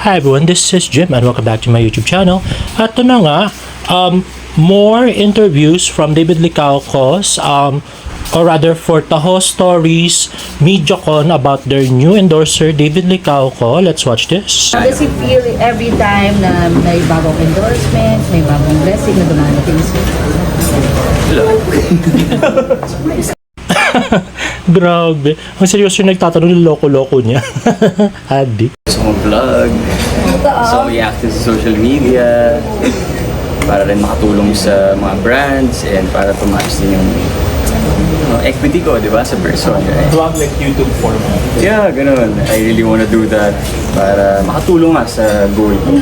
Hi everyone, this is Jim and welcome back to my YouTube channel. At ito na nga, more interviews from David Licaucos, or rather for Taho Stories MediaCon about their new endorser, David Licauco. Let's watch this. How does it feel every time na may bagong endorsement, may bagong blessing na dumarating sa Grabe. Ang seryoso yung nagtatanong ng loko-loko niya. Adik. Gusto kong vlog, gusto kong i-active sa social media, para rin makatulong sa mga brands and para tumaas din yung equity ko, di ba, sa person. Right? Vlog like YouTube format. Yeah, ganun. I really wanna do that para makatulong nga sa goal ko.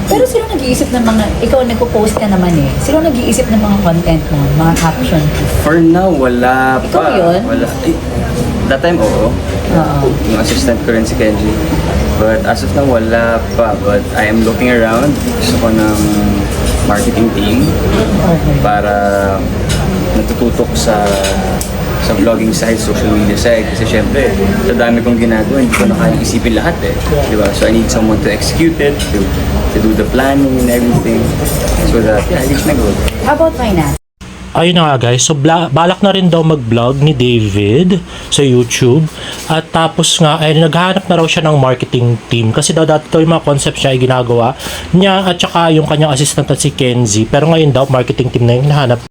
Pero sino nag-iisip ng mga, ikaw nagpo-post ka naman eh, sino nag-iisip ng mga content mo, mga caption? For now, wala pa. Ikaw yun? Wala. That time, oo. Yung assistant ko rin si Kenji. But as of now, wala pa. But I am looking around. Gusto ko ng marketing team para natututok sa vlogging side, social media side. Kasi syempre, sa dami kong ginagawa, hindi ko na kayang isipin lahat eh. Diba? So I need someone to execute it, to do the planning and everything. So that, yeah, I reach my goal. How about finance? Ayun na nga guys, so balak na rin daw mag-vlog ni David sa YouTube. At tapos nga, ay naghahanap na raw siya ng marketing team. Kasi daw dati yung mga concepts niya ay ginagawa niya at saka yung kanyang assistant at si Kenzie. Pero ngayon daw, marketing team na yung hinahanap.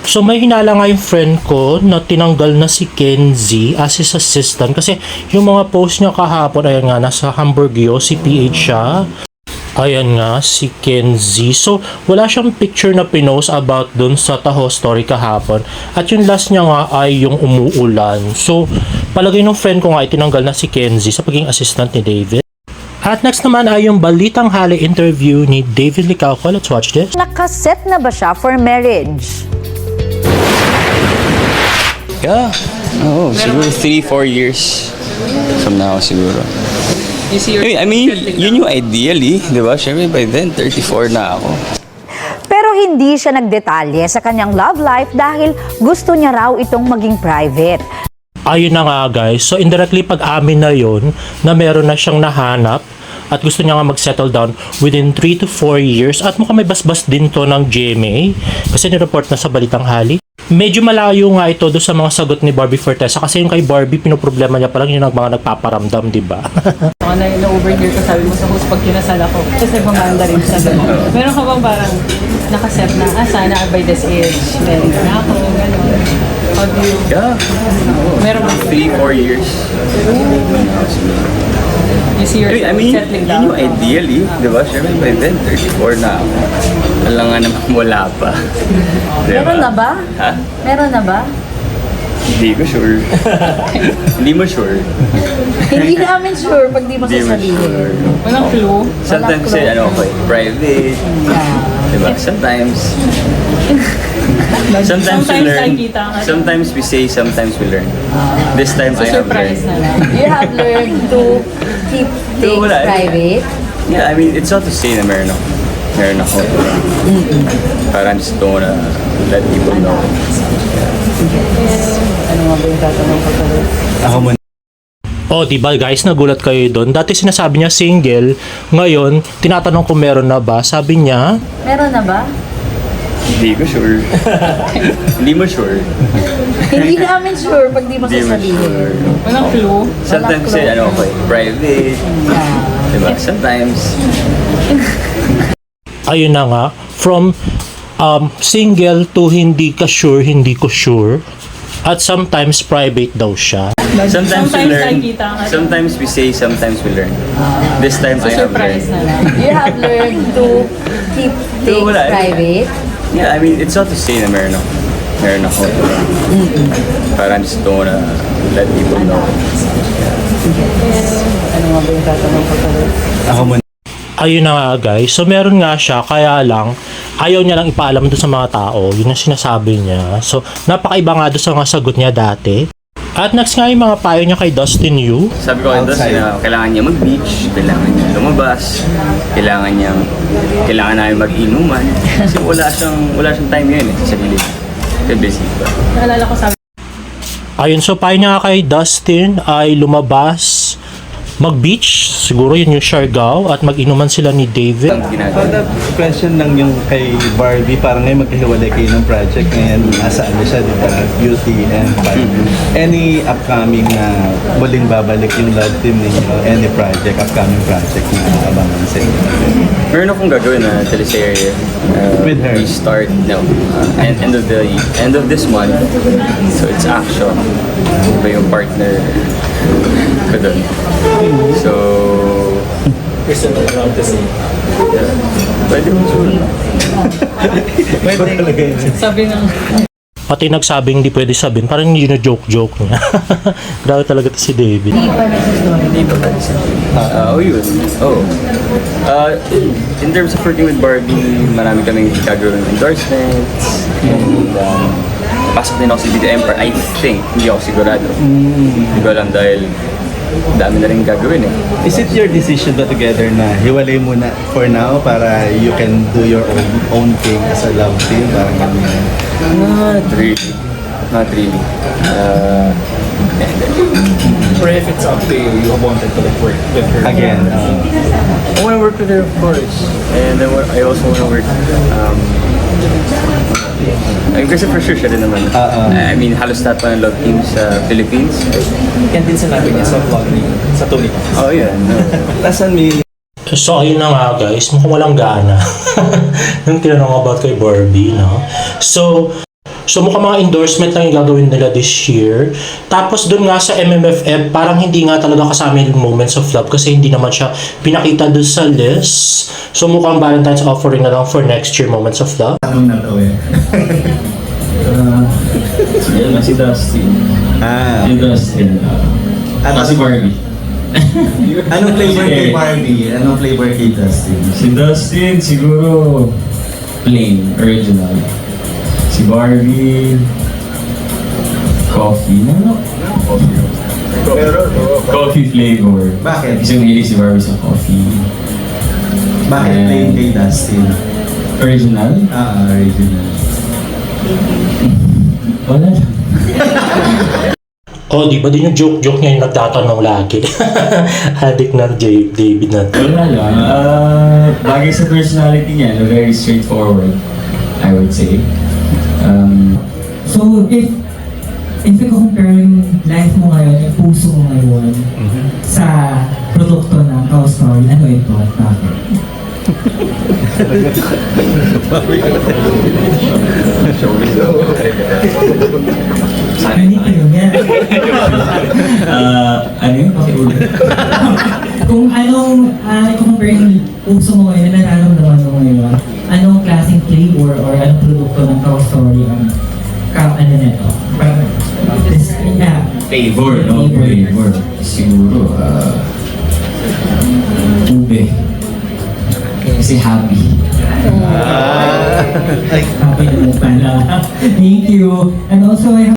So may hinala nga yung friend ko na tinanggal na si Kenzie as his assistant. Kasi yung mga post niya kahapon, ayan nga, nasa Hamburgyo, si PH siya. Ayan nga, si Kenzie. So, wala siyang picture na pinost about dun sa Taho story kahapon. At yung last niya nga ay yung umuulan. So, palagay ng friend ko nga ay tinanggal na si Kenzie sa pagiging assistant ni David. At next naman ay yung Balitang Hali interview ni David Licauco. Let's watch this. Nakaset na ba siya for marriage? Yeah. Oo, siguro 3-4 years from now siguro. I mean, yun yung ideally, di ba? Siyempre by then, 34 na ako. Pero hindi siya nagdetalye sa kanyang love life dahil gusto niya raw itong maging private. Ayun na nga guys. So indirectly pag-amin na yon na meron na siyang nahanap at gusto niya nga mag-settle down within 3 to 4 years. At mukhang may basbas din to ng GMA kasi nireport na sa Balitang Hali. Medyo malayo nga ito doon sa mga sagot ni Barbie Fortesa kasi yung kay Barbie, pinoproblema niya pa lang yung mga nagpaparamdam, di ba? Ako na overhear ko, sabi mo sa host pag kinasal ako. Kasi nagmamanda rin siya. Meron ka bang parang nakaset na, sana by this age, married na ako, gano'n. How do you... Yeah. Meron bang 3-4 years. you see yourself I mean, settling yun down? yung ideally, di ba? Siyempre by then, 34 na ako. Alam nga naman wala pa. Diba? Meron na ba? Ha? Meron na ba? Hindi ko sure. Hindi mo sure. Hindi namin sure pag di mo Hindi mo sasabihin. sure. Walang clue. Sometimes clue. say, private. Diba? Sometimes Sometimes we learn. nakikita ka. Sometimes we say, sometimes we learn. This time So I have surprise learned. na lang. You have learned to keep things wala. private. Yeah, I mean, it's not to say na meron ako. Parang just don't wanna let people know. Ano nga ba yung tatanong ko sa Ako muna. Oh, diba guys, nagulat kayo doon. Dati sinasabi niya single, ngayon tinatanong kung meron na ba. Sabi niya, Meron na ba? Hindi ko sure. Hindi mo sure. Hindi namin sure pag di mo Hindi mo sasabihin. sure. Walang clue. Sometimes say, private. Diba? Sometimes. ayun na nga, from single to hindi ka sure, hindi ko sure. At sometimes private daw siya. Sometimes we Sometimes learn. nakikita ka. Sometimes we say, sometimes we learn. This time So I have surprise learned. na lang. You have learned to keep things wala. private. Yeah, I mean, it's not to say na meron ako. Parang just don't wanna let people know. Ano nga ba yung tatanong ko sa Ako muna. Ayun na nga guys, so meron nga siya, kaya lang ayaw niya lang ipaalam doon sa mga tao. Yun ang sinasabi niya. So napakaiba nga doon sa mga sagot niya dati. At next nga yung mga payo niya kay Dustin Yu. Sabi ko kay Dustin na kailangan niya mag-beach, kailangan niya lumabas, kailangan namin mag-inuman. Kasi wala siyang time yun sa sarili niya. Kasi busy pa. Naalala ko sabi Ayun, so payo niya kay Dustin ay lumabas, mag-beach. Siguro yun yung Siargao at mag-inuman sila ni David. Ang ginagawa. Hold up, question lang yung kay Barbie, parang ngayon magkahiwalay kayo ng project ngayon, nasa ano siya, di ba? Beauty and Barbie. Any upcoming na muling babalik yung love team ninyo? Any project, upcoming project na abangan sa inyo? Meron akong gagawin na teleserye. With her? We start, end of this month. So it's action. Iba yung partner ko doon. So, yeah. Pwede mo siguro. Sabi ng Pati nagsabing hindi pwede sabihin, parang joke niya. Grabe talaga to si David. Hindi pa ba? Yun. Oh. In terms of working with Barbie, marami kaming gagawin ng endorsements. And pasok din ako sa Video Empire. I think, hindi ako sigurado. Hindi ko alam dahil dami na rin gagawin eh. Is it your decision ba together na hiwalay muna for now para you can do your own thing as a love team? Parang ganyan. Not really. Not really. Or if it's up to you, you wanted to like work with her. Again, I want to work with her, of course. And I also want to work. Kasi for sure siya rin naman. I mean, halos lahat pa ng love team sa Philippines. Yan din sinabi niya sa vlog ni sa Tony. Oh, yeah. No. Lasan may So, ayun na nga guys, mukhang walang gana. Nung tinanong about kay Barbie, no? So mukhang mga endorsement lang yung gagawin nila this year. Tapos dun nga sa MMFF, parang hindi nga talaga kasama yung Moments of Love kasi hindi naman siya pinakita dun sa list. So mukhang Valentine's offering na lang for next year Moments of Love. tanong na to eh. Yan, si Dustin. Si Dustin. Si Barbie. Anong flavor kay Barbie? Anong flavor kay Dustin? Si Dustin, siguro plain, original. Si Barbie, coffee. Ano? Coffee flavor. Bakit? Kasi mahilig si Barbie sa coffee. Bakit plain kay Dustin? Original? Original. Wala lang. Oh, di ba din yung joke niya yung nagtatanong lagi. Addict na David na. Wala lang. Bagay sa personality niya, very straightforward, I would say. So, if i-compare yung life mo ngayon, yung puso mo ngayon, sa produkto ng Cow Story, ano ito at bakit? Hindi ko yun yan. Ano yun? Pakiulit. Kung anong i-compare yung puso mo ngayon, nararamdaman mo ngayon, anong klaseng flavor or anong produkto ng Cow Story ang ano nito? Parang, Flavor, no? Flavor. Siguro, ube. Kasi happy. happy na pala. Thank you. And also, I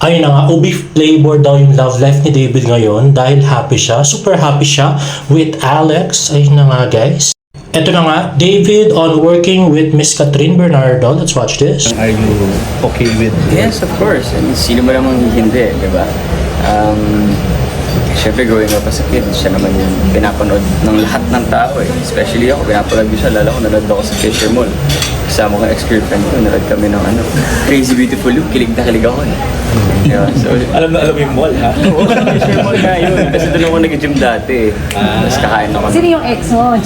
Ayun na nga, ubi flavor daw yung love life ni David ngayon dahil happy siya, super happy siya with Alex. Ayun na nga guys. Ito na nga, David on working with Miss Catherine Bernardo. Let's watch this. Are you okay with Yes, of course. I mean, sino ba namang hindi, di ba? Siyempre, growing up as a kid, siya naman yung pinapanood ng lahat ng tao eh. Especially ako, pinapanood ko siya. Lalo ko, nanood ako sa Fisher Mall. Kasama ko ng ex-girlfriend ko, nanood kami ng Crazy Beautiful Loop. Kilig na kilig ako eh. Yeah, so, Alam mo yung mall, ha? oo, sa Fisher Mall nga yun. Kasi doon ako nag-gym dati eh. Tapos kakain ako. Sino yung ex mo?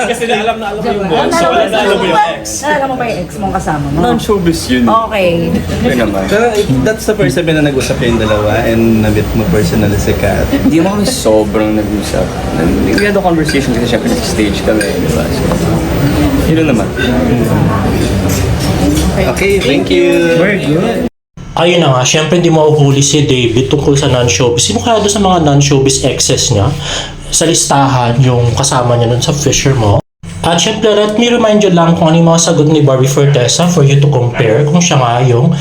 Kasi alam mo yung mall, so wala na alam mo yung ex. Naalala mo pa yung ex mong kasama mo? Non-showbiz yun. Okay. Yun naman. Pero that's the first time na nag-usap kayong dalawa and na-meet mo personally si Kat. Hindi mo kami sobrang nag-usap. We had a conversation kasi syempre nag-stage kami, di ba? So, yun naman. Okay, thank you. Very good. Ayun na nga, syempre hindi mo uhuli si David tungkol sa non-showbiz. Sino kaya doon sa mga non-showbiz exes niya? Sa listahan, yung kasama niya nun sa Fisher Mall. At syempre, let me remind you lang kung ano yung mga sagot ni Barbie Fortesa for you to compare kung siya nga yung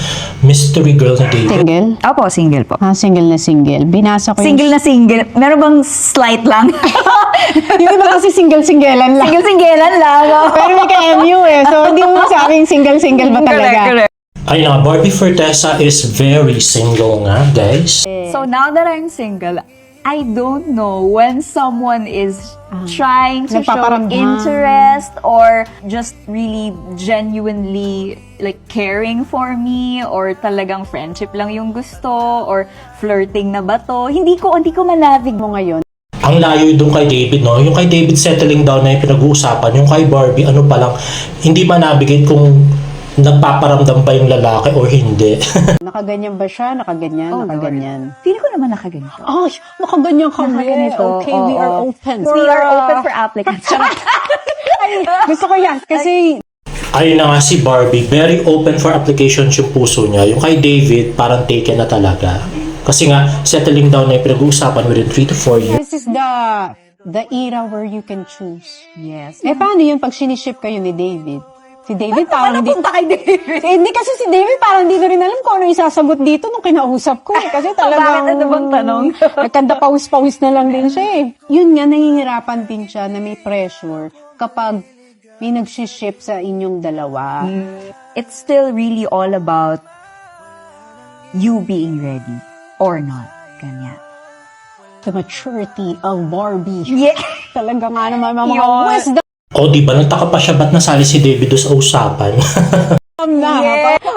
mystery girl ni David. Single? Opo, single po. Single na single. Binasa ko Single na single. Meron bang slight lang? yung iba kasi single-singlean lang. Single-singlean lang. Pero may ka-MU eh. So, hindi mo masabing single-single ba talaga? Ayun na nga, Barbie Fortesa is very single nga, guys. So now that I'm single, I don't know when someone is trying to show Nagpaparamdam. interest or just really genuinely like caring for me or talagang friendship lang yung gusto or flirting na ba to. Hindi ko manavig Mo ngayon. Ang layo doon kay David, no? Yung kay David settling down na yung pinag-uusapan. Yung kay Barbie, ano pa lang, hindi ma-navigate kung nagpaparamdam ba yung lalaki or hindi. Nakaganyan ba siya? Nakaganyan? Oh, nakaganyan? Feeling ko naman nakaganito. Oh, nakaganyan kami. Nakaganito. Okay, we are Oo. open. We are open for applicants. Gusto ko yan. Kasi Ayun na nga si Barbie, very open for applications yung puso niya. Yung kay David, parang taken na talaga. Kasi nga, settling down na yung pinag-uusapan within 3 to 4 years. this is the era where you can choose. Yes. Eh, paano yun pag siniship kayo ni David? Si David parang hindi... kay David? Eh, hindi kasi si David parang hindi na rin alam kung ano isasagot dito nung kinausap ko. Kasi talagang... Bakit? Ano bang tanong? Nagkanda-pawis-pawis na lang din siya eh. Yun nga, nahihirapan din siya na may pressure kapag may nagsiship sa inyong dalawa. It's still really all about you being ready or not. Ganyan. The maturity of Barbie. Yeah. Talaga nga naman, mga Yun. wisdom O, di ba, nagtaka pa siya, ba't nasali si David doon sa usapan? na.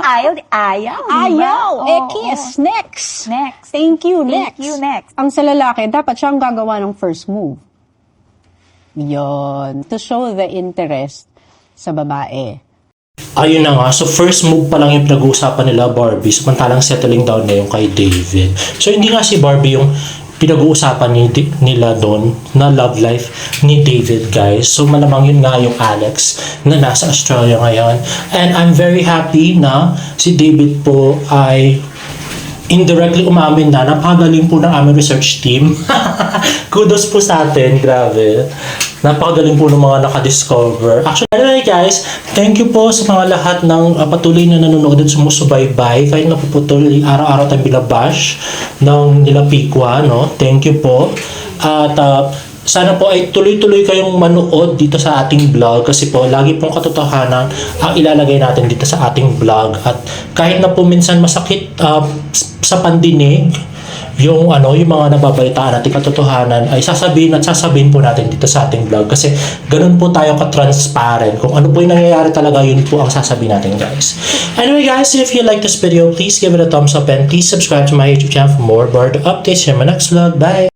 Ayaw. Ayaw! Diba? Eh, Oo, kiss! Next! Next. Thank you, Thank next! you, next. Ang sa lalaki, dapat siya ang gagawa ng first move. Yon. To show the interest sa babae. Ayun na nga, so first move pa lang yung pinag-uusapan nila Barbie, samantalang settling down na yung kay David. So hindi nga si Barbie yung pinag-uusapan nila doon na love life ni David, guys. So malamang yun nga yung Alex na nasa Australia ngayon. And I'm very happy na si David po ay indirectly umamin na napakagaling po ng aming research team. Kudos po sa atin, grabe. Napakagaling po ng mga nakadiscover. Actually, anyway guys, thank you po sa mga lahat ng patuloy na nanonood at sumusubaybay. Kahit napuputuloy, araw-araw tayong binabash ng nila Pikwa, no? Thank you po. At sana po ay tuloy-tuloy kayong manood dito sa ating vlog kasi po lagi pong katotohanan ang ilalagay natin dito sa ating vlog. At kahit na po minsan masakit sa pandinig, yung mga nababalitaan natin katotohanan ay sasabihin po natin dito sa ating vlog kasi ganun po tayo ka-transparent. Kung ano po yung nangyayari talaga, yun po ang sasabihin natin, guys. Anyway guys, if you like this video, please give it a thumbs up and please subscribe to my YouTube channel for more bird updates in my next vlog. Bye!